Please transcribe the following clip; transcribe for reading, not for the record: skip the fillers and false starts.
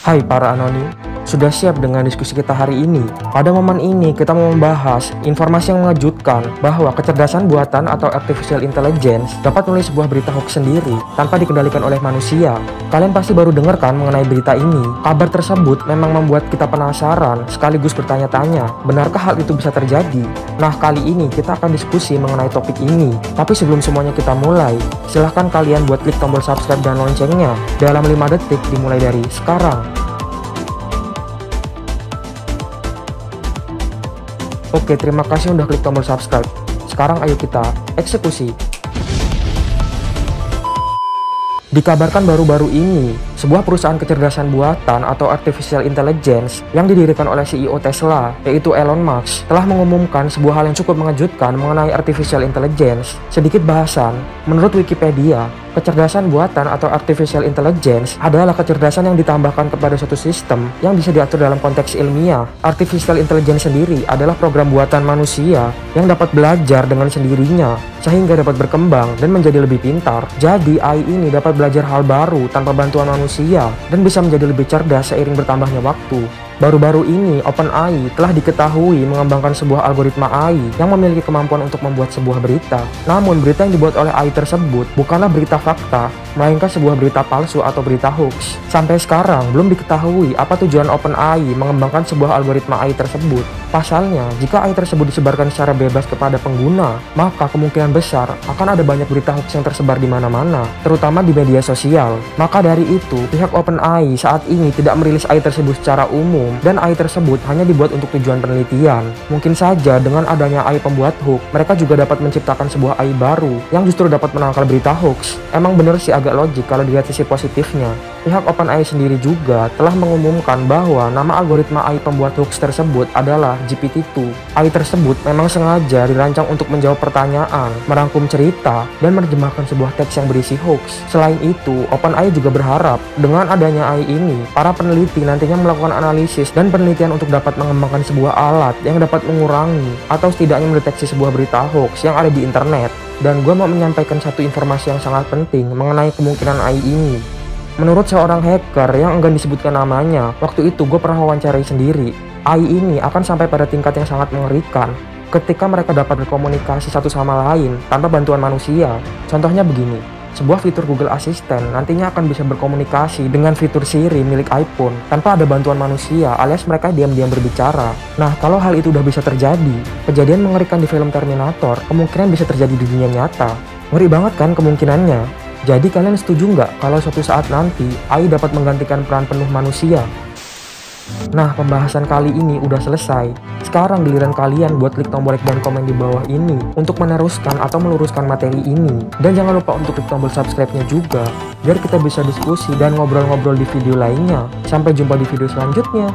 Hai para anonim, sudah siap dengan diskusi kita hari ini? Pada momen ini kita mau membahas informasi yang mengejutkan bahwa kecerdasan buatan atau artificial intelligence dapat menulis sebuah berita hoax sendiri tanpa dikendalikan oleh manusia. Kalian pasti baru dengar kan mengenai berita ini? Kabar tersebut memang membuat kita penasaran sekaligus bertanya-tanya, benarkah hal itu bisa terjadi? Nah, kali ini kita akan diskusi mengenai topik ini. Tapi sebelum semuanya kita mulai, silahkan kalian buat klik tombol subscribe dan loncengnya. Dalam 5 detik dimulai dari sekarang. Oke, terima kasih udah klik tombol subscribe. Sekarang ayo kita eksekusi. Dikabarkan baru-baru ini, sebuah perusahaan kecerdasan buatan atau artificial intelligence yang didirikan oleh CEO Tesla, yaitu Elon Musk, telah mengumumkan sebuah hal yang cukup mengejutkan mengenai artificial intelligence. Sedikit bahasan, menurut Wikipedia, kecerdasan buatan atau artificial intelligence adalah kecerdasan yang ditambahkan kepada suatu sistem yang bisa diatur dalam konteks ilmiah. Artificial intelligence sendiri adalah program buatan manusia yang dapat belajar dengan sendirinya, sehingga dapat berkembang dan menjadi lebih pintar. Jadi AI ini dapat belajar hal baru tanpa bantuan manusia dan bisa menjadi lebih cerdas seiring bertambahnya waktu. Baru-baru ini OpenAI telah diketahui mengembangkan sebuah algoritma AI yang memiliki kemampuan untuk membuat sebuah berita. Namun berita yang dibuat oleh AI tersebut bukanlah berita fakta, melainkan sebuah berita palsu atau berita hoax. Sampai sekarang belum diketahui apa tujuan OpenAI mengembangkan sebuah algoritma AI tersebut. Pasalnya, jika AI tersebut disebarkan secara bebas kepada pengguna, maka kemungkinan besar akan ada banyak berita hoax yang tersebar di mana-mana, terutama di media sosial. Maka dari itu, pihak OpenAI saat ini tidak merilis AI tersebut secara umum, dan AI tersebut hanya dibuat untuk tujuan penelitian. Mungkin saja dengan adanya AI pembuat hoax, mereka juga dapat menciptakan sebuah AI baru yang justru dapat menangkal berita hoax. Emang bener sih agak logik kalau dilihat sisi positifnya. Pihak OpenAI sendiri juga telah mengumumkan bahwa nama algoritma AI pembuat hoax tersebut adalah GPT-2. AI tersebut memang sengaja dirancang untuk menjawab pertanyaan, merangkum cerita, dan menerjemahkan sebuah teks yang berisi hoax. Selain itu, OpenAI juga berharap dengan adanya AI ini, para peneliti nantinya melakukan analisis dan penelitian untuk dapat mengembangkan sebuah alat yang dapat mengurangi atau setidaknya mendeteksi sebuah berita hoax yang ada di internet. Dan gue mau menyampaikan satu informasi yang sangat penting mengenai kemungkinan AI ini. Menurut seorang hacker yang enggan disebutkan namanya, waktu itu gue pernah wawancarai sendiri. AI ini akan sampai pada tingkat yang sangat mengerikan ketika mereka dapat berkomunikasi satu sama lain tanpa bantuan manusia. Contohnya begini, sebuah fitur Google Assistant nantinya akan bisa berkomunikasi dengan fitur Siri milik iPhone tanpa ada bantuan manusia, alias mereka diam-diam berbicara. Nah, kalau hal itu udah bisa terjadi, kejadian mengerikan di film Terminator kemungkinan bisa terjadi di dunia nyata. Ngeri banget kan kemungkinannya? Jadi kalian setuju nggak kalau suatu saat nanti AI dapat menggantikan peran penuh manusia? Nah, pembahasan kali ini udah selesai. Sekarang giliran kalian buat klik tombol like dan komen di bawah ini untuk meneruskan atau meluruskan materi ini. Dan jangan lupa untuk klik tombol subscribe-nya juga, biar kita bisa diskusi dan ngobrol-ngobrol di video lainnya. Sampai jumpa di video selanjutnya.